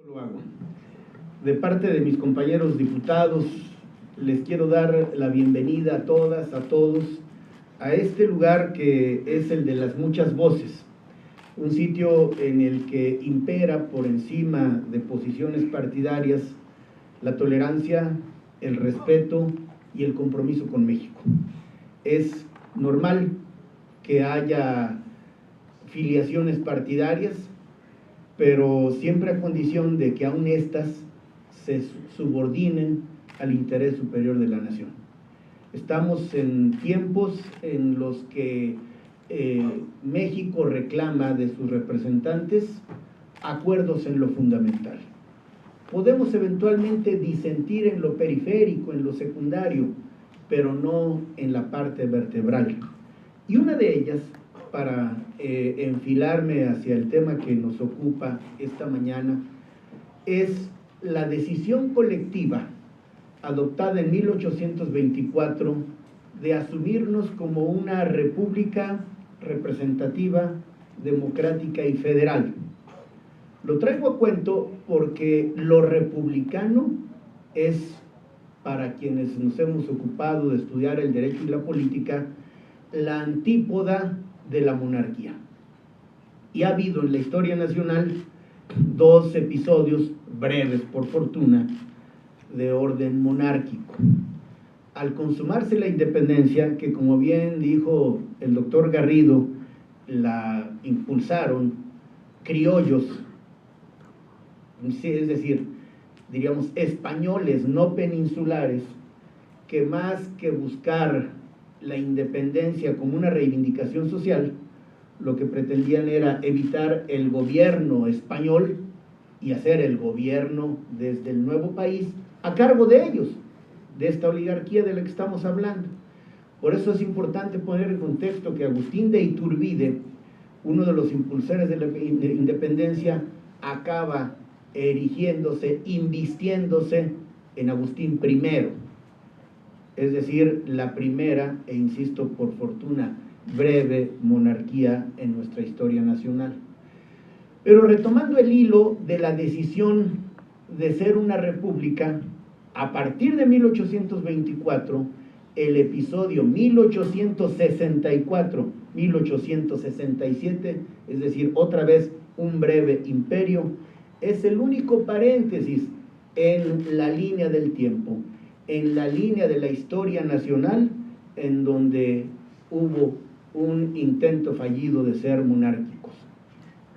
Lo hago. De parte de mis compañeros diputados, les quiero dar la bienvenida a todas, a todos, a este lugar que es el de las muchas voces, un sitio en el que impera por encima de posiciones partidarias la tolerancia, el respeto y el compromiso con México. Es normal que haya filiaciones partidarias, pero siempre a condición de que aún estas se subordinen al interés superior de la nación. Estamos en tiempos en los que México reclama de sus representantes acuerdos en lo fundamental. Podemos eventualmente disentir en lo periférico, en lo secundario, pero no en la parte vertebral. Y una de ellas, para enfilarme hacia el tema que nos ocupa esta mañana, es la decisión colectiva adoptada en 1824 de asumirnos como una república representativa, democrática y federal. Lo traigo a cuento porque lo republicano es, para quienes nos hemos ocupado de estudiar el derecho y la política, la antípoda de la monarquía. Y ha habido en la historia nacional dos episodios breves, por fortuna, de orden monárquico. Al consumarse la independencia, que como bien dijo el doctor Garrido, la impulsaron criollos, es decir, diríamos españoles no peninsulares, que más que buscar la independencia como una reivindicación social, lo que pretendían era evitar el gobierno español y hacer el gobierno desde el nuevo país a cargo de ellos, de esta oligarquía de la que estamos hablando. Por eso es importante poner en contexto que Agustín de Iturbide, uno de los impulsores de la independencia, acaba erigiéndose, invistiéndose en Agustín I, es decir, la primera, e insisto, por fortuna, breve monarquía en nuestra historia nacional. Pero retomando el hilo de la decisión de ser una república, a partir de 1824, el episodio 1864-1867, es decir, otra vez un breve imperio, es el único paréntesis en la línea del tiempo, en la línea de la historia nacional, en donde hubo un intento fallido de ser monárquicos.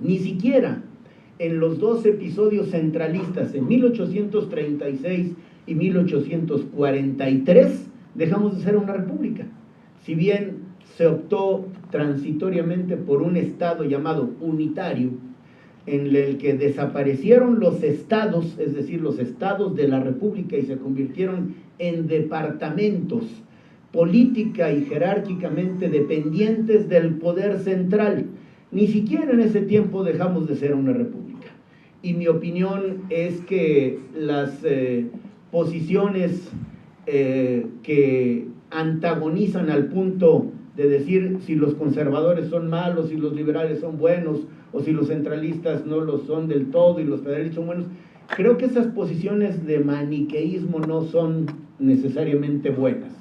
Ni siquiera en los dos episodios centralistas, en 1836 y 1843, dejamos de ser una república. Si bien se optó transitoriamente por un estado llamado unitario, en el que desaparecieron los estados, es decir, los estados de la república, y se convirtieron en departamentos política y jerárquicamente dependientes del poder central. Ni siquiera en ese tiempo dejamos de ser una república. Y mi opinión es que las posiciones que antagonizan al punto de decir si los conservadores son malos, si los liberales son buenos, o si los centralistas no lo son del todo y los federalistas son buenos, creo que esas posiciones de maniqueísmo no son necesariamente buenas.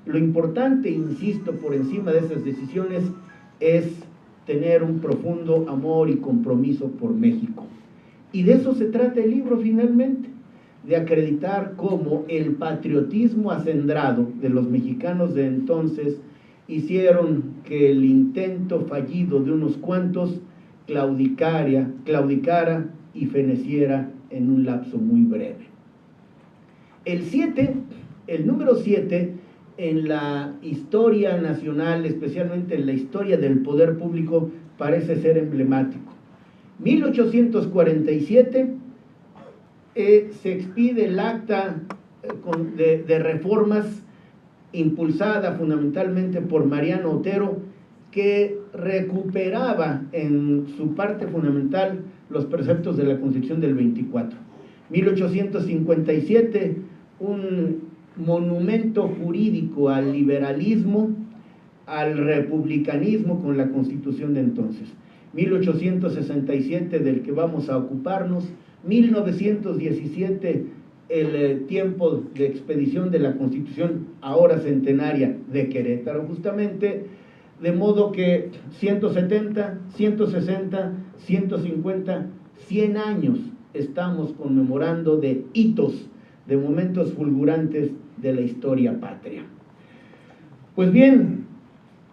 Lo importante, insisto, por encima de esas decisiones, es tener un profundo amor y compromiso por México. Y de eso se trata el libro finalmente, de acreditar cómo el patriotismo acendrado de los mexicanos de entonces hicieron que el intento fallido de unos cuantos claudicara y feneciera en un lapso muy breve. El número 7, en la historia nacional, especialmente en la historia del poder público, parece ser emblemático. 1847 se expide el acta de reformas impulsada fundamentalmente por Mariano Otero, que recuperaba en su parte fundamental los preceptos de la Constitución del 24. 1857, un monumento jurídico al liberalismo, al republicanismo con la Constitución de entonces. 1867, del que vamos a ocuparnos, 1917, el tiempo de expedición de la Constitución, ahora centenaria, de Querétaro justamente, de modo que 170, 160, 150, 100 años estamos conmemorando de hitos, de momentos fulgurantes de la historia patria. Pues bien,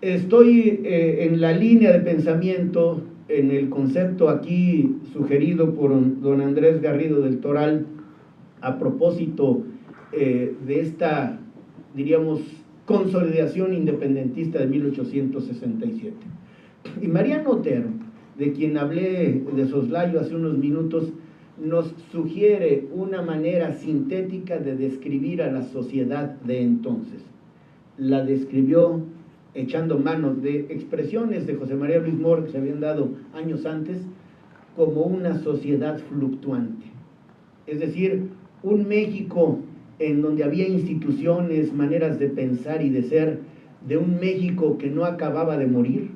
estoy en la línea de pensamiento, en el concepto aquí sugerido por don Andrés Garrido del Toral, a propósito de esta, diríamos, consolidación independentista de 1867. Y Mariano Otero, de quien hablé de soslayo hace unos minutos, nos sugiere una manera sintética de describir a la sociedad de entonces. La describió echando mano de expresiones de José María Luis Mora que se habían dado años antes, como una sociedad fluctuante. Es decir, un México en donde había instituciones, maneras de pensar y de ser, de un México que no acababa de morir,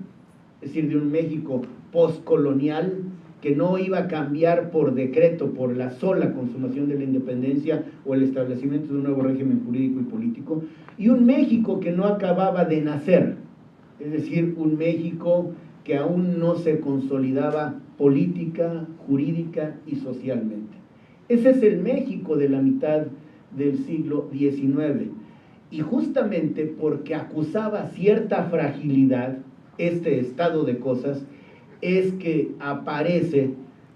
es decir, de un México postcolonial que no iba a cambiar por decreto, por la sola consumación de la independencia o el establecimiento de un nuevo régimen jurídico y político, y un México que no acababa de nacer, es decir, un México que aún no se consolidaba política, jurídica y socialmente. Ese es el México de la mitad del siglo XIX, y justamente porque acusaba cierta fragilidad este estado de cosas, es que aparece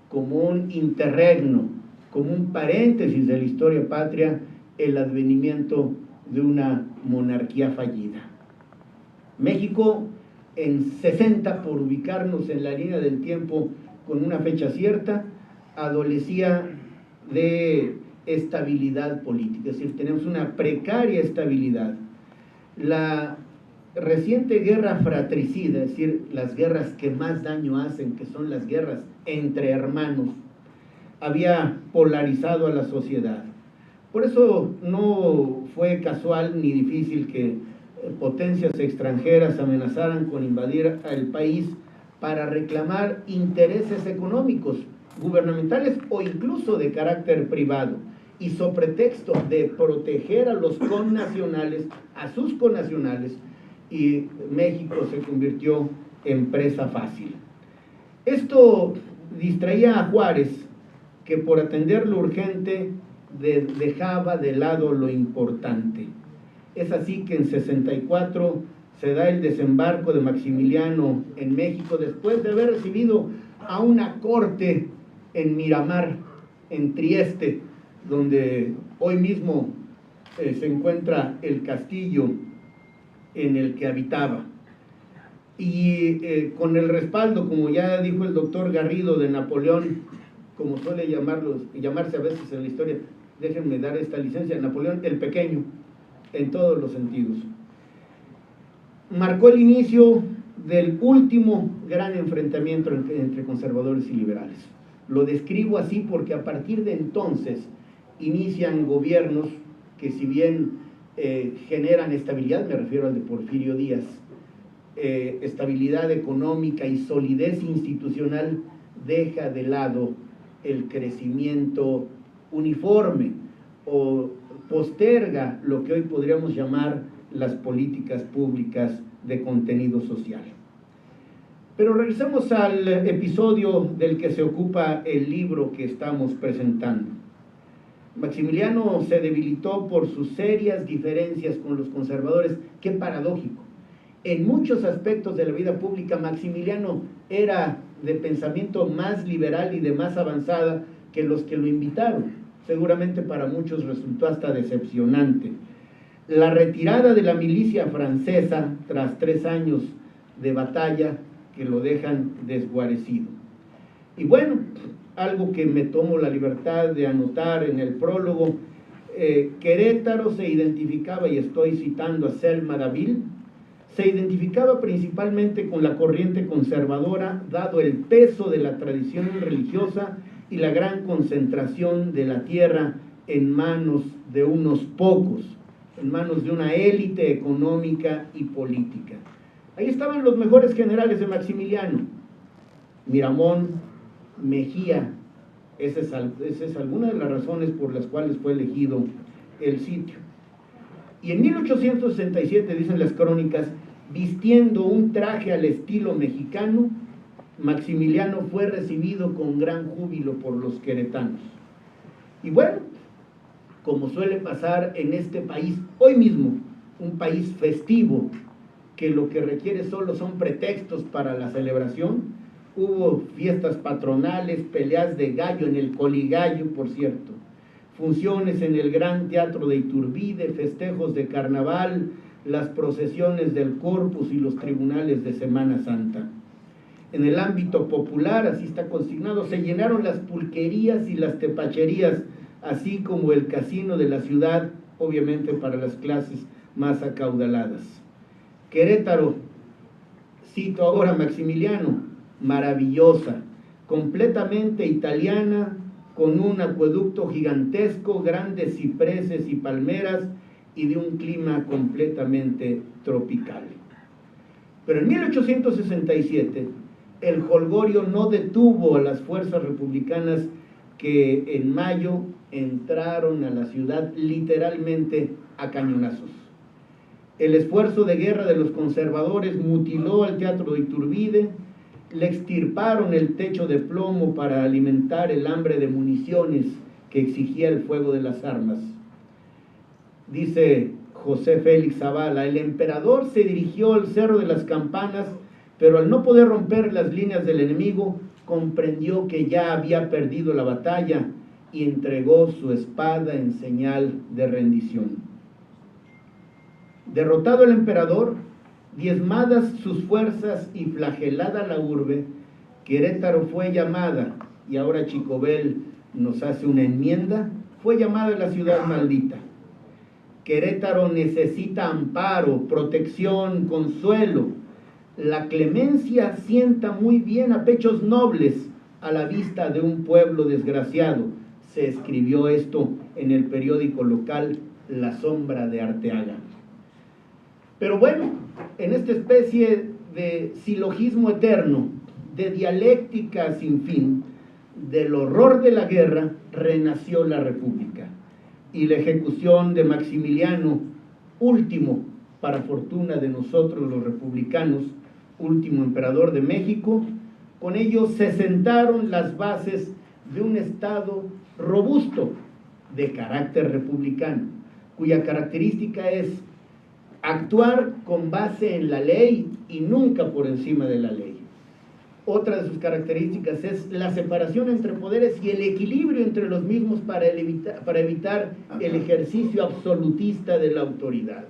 como un interregno, como un paréntesis de la historia patria, el advenimiento de una monarquía fallida. México en 60, por ubicarnos en la línea del tiempo con una fecha cierta, adolecía de estabilidad política, es decir, tenemos una precaria estabilidad. La reciente guerra fratricida, es decir, las guerras que más daño hacen, que son las guerras entre hermanos, había polarizado a la sociedad. Por eso no fue casual ni difícil que potencias extranjeras amenazaran con invadir el país para reclamar intereses económicos, gubernamentales o incluso de carácter privado, y sobre pretexto de proteger a los connacionales, a sus connacionales, y México se convirtió en presa fácil. Esto distraía a Juárez, que por atender lo urgente dejaba de lado lo importante. Es así que en 64 se da el desembarco de Maximiliano en México, después de haber recibido a una corte en Miramar, en Trieste, donde hoy mismo se encuentra el castillo en el que habitaba. Y con el respaldo, como ya dijo el doctor Garrido, de Napoleón, como suele llamarse a veces en la historia, déjenme dar esta licencia, Napoleón el Pequeño, en todos los sentidos. Marcó el inicio del último gran enfrentamiento entre conservadores y liberales. Lo describo así porque a partir de entonces inician gobiernos que, si bien generan estabilidad, me refiero al de Porfirio Díaz, estabilidad económica y solidez institucional, deja de lado el crecimiento uniforme o posterga lo que hoy podríamos llamar las políticas públicas de contenido social. Pero regresemos al episodio del que se ocupa el libro que estamos presentando. Maximiliano se debilitó por sus serias diferencias con los conservadores. Qué paradójico. En muchos aspectos de la vida pública, Maximiliano era de pensamiento más liberal y de más avanzada que los que lo invitaron. Seguramente para muchos resultó hasta decepcionante. La retirada de la milicia francesa tras 3 años de batalla que lo dejan desguarecido. Y bueno, algo que me tomo la libertad de anotar en el prólogo, Querétaro se identificaba, y estoy citando a Selma Davil, se identificaba principalmente con la corriente conservadora, dado el peso de la tradición religiosa y la gran concentración de la tierra en manos de unos pocos, en manos de una élite económica y política. Ahí estaban los mejores generales de Maximiliano: Miramón, Mejía, Esa es alguna de las razones por las cuales fue elegido el sitio. Y en 1867, dicen las crónicas, vistiendo un traje al estilo mexicano, Maximiliano fue recibido con gran júbilo por los queretanos. Y bueno, como suele pasar en este país, hoy mismo, un país festivo, que lo que requiere solo son pretextos para la celebración, hubo fiestas patronales, peleas de gallo en el Coligallo, por cierto, funciones en el Gran Teatro de Iturbide, festejos de carnaval, las procesiones del Corpus y los tribunales de Semana Santa. En el ámbito popular, así está consignado, se llenaron las pulquerías y las tepacherías, así como el casino de la ciudad, obviamente para las clases más acaudaladas. Querétaro, cito ahora Maximiliano, maravillosa, completamente italiana, con un acueducto gigantesco, grandes cipreses y palmeras y de un clima completamente tropical. Pero en 1867 el jolgorio no detuvo a las fuerzas republicanas que en mayo entraron a la ciudad literalmente a cañonazos. El esfuerzo de guerra de los conservadores mutiló al Teatro de Iturbide, le extirparon el techo de plomo para alimentar el hambre de municiones que exigía el fuego de las armas. Dice José Félix Zavala, el emperador se dirigió al Cerro de las Campanas, pero al no poder romper las líneas del enemigo, comprendió que ya había perdido la batalla y entregó su espada en señal de rendición. Derrotado el emperador, diezmadas sus fuerzas y flagelada la urbe, Querétaro fue llamada, y ahora Chicobel nos hace una enmienda, fue llamada la ciudad maldita. Querétaro necesita amparo, protección, consuelo. La clemencia sienta muy bien a pechos nobles a la vista de un pueblo desgraciado. Se escribió esto en el periódico local La Sombra de Arteaga. Pero bueno, en esta especie de silogismo eterno, de dialéctica sin fin, del horror de la guerra, renació la República. Y la ejecución de Maximiliano, último, para fortuna de nosotros los republicanos, último emperador de México, con ello se sentaron las bases de un Estado robusto de carácter republicano, cuya característica es actuar con base en la ley y nunca por encima de la ley. Otra de sus características es la separación entre poderes y el equilibrio entre los mismos para evitar el ejercicio absolutista de la autoridad.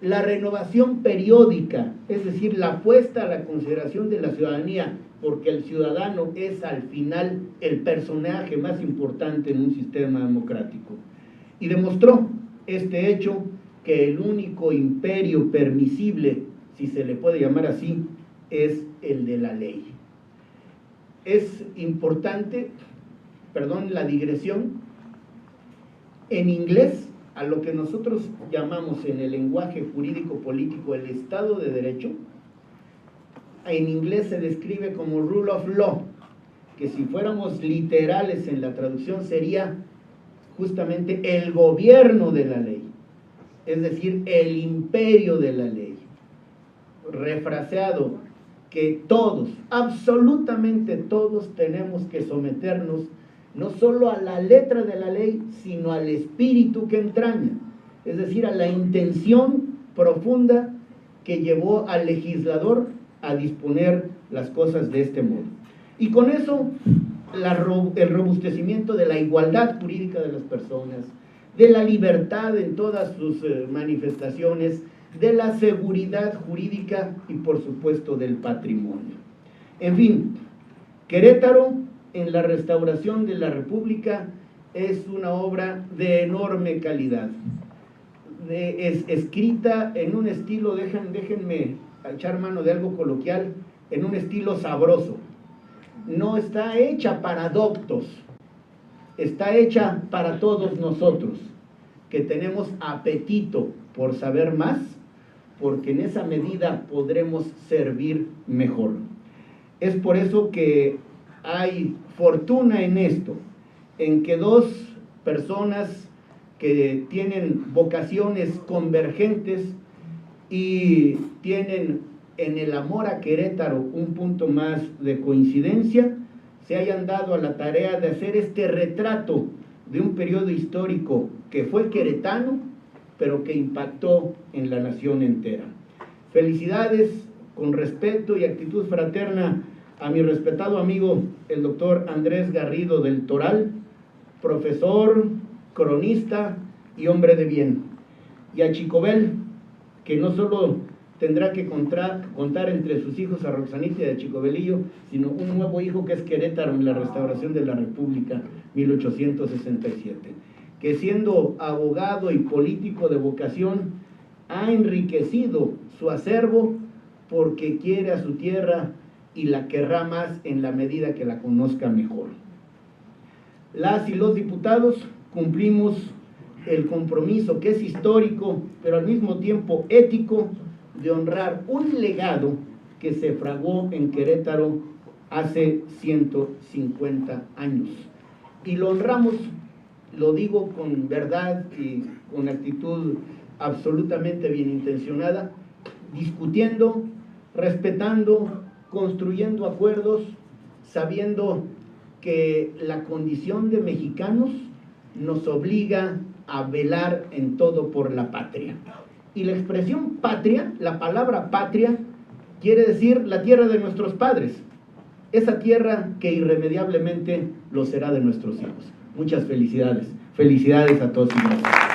La renovación periódica, es decir, la puesta a la consideración de la ciudadanía, porque el ciudadano es al final el personaje más importante en un sistema democrático. Y demostró este hecho que el único imperio permisible, si se le puede llamar así, es el de la ley. Es importante, perdón la digresión, en inglés, a lo que nosotros llamamos en el lenguaje jurídico-político el Estado de Derecho, en inglés se describe como rule of law, que si fuéramos literales en la traducción sería justamente el gobierno de la ley, es decir, el imperio de la ley. Refraseado, que todos, absolutamente todos, tenemos que someternos no solo a la letra de la ley, sino al espíritu que entraña, es decir, a la intención profunda que llevó al legislador a disponer las cosas de este modo. Y con eso, el robustecimiento de la igualdad jurídica de las personas, de la libertad en todas sus manifestaciones, de la seguridad jurídica y por supuesto del patrimonio. En fin, Querétaro en la restauración de la República es una obra de enorme calidad, es escrita en un estilo, déjenme echar mano de algo coloquial, en un estilo sabroso. No está hecha para doctos, está hecha para todos nosotros, que tenemos apetito por saber más, porque en esa medida podremos servir mejor. Es por eso que hay fortuna en esto, en que dos personas que tienen vocaciones convergentes y tienen en el amor a Querétaro un punto más de coincidencia, se hayan dado a la tarea de hacer este retrato de un periodo histórico que fue queretano, pero que impactó en la nación entera. Felicidades, con respeto y actitud fraterna, a mi respetado amigo, el doctor Andrés Garrido del Toral, profesor, cronista y hombre de bien. Y a Chicobel, que no solo tendrá que contar entre sus hijos a Roxanita y a Chicobelillo, sino un nuevo hijo que es Querétaro en la restauración de la República, 1867, que siendo abogado y político de vocación, ha enriquecido su acervo porque quiere a su tierra y la querrá más en la medida que la conozca mejor. Las y los diputados cumplimos el compromiso que es histórico, pero al mismo tiempo ético, de honrar un legado que se fraguó en Querétaro hace 150 años. Y lo honramos, lo digo con verdad y con actitud absolutamente bien intencionada, discutiendo, respetando, construyendo acuerdos, sabiendo que la condición de mexicanos nos obliga a velar en todo por la patria. Y la expresión patria, la palabra patria, quiere decir la tierra de nuestros padres, esa tierra que irremediablemente lo será de nuestros hijos. Muchas felicidades. Felicidades a todos y gracias.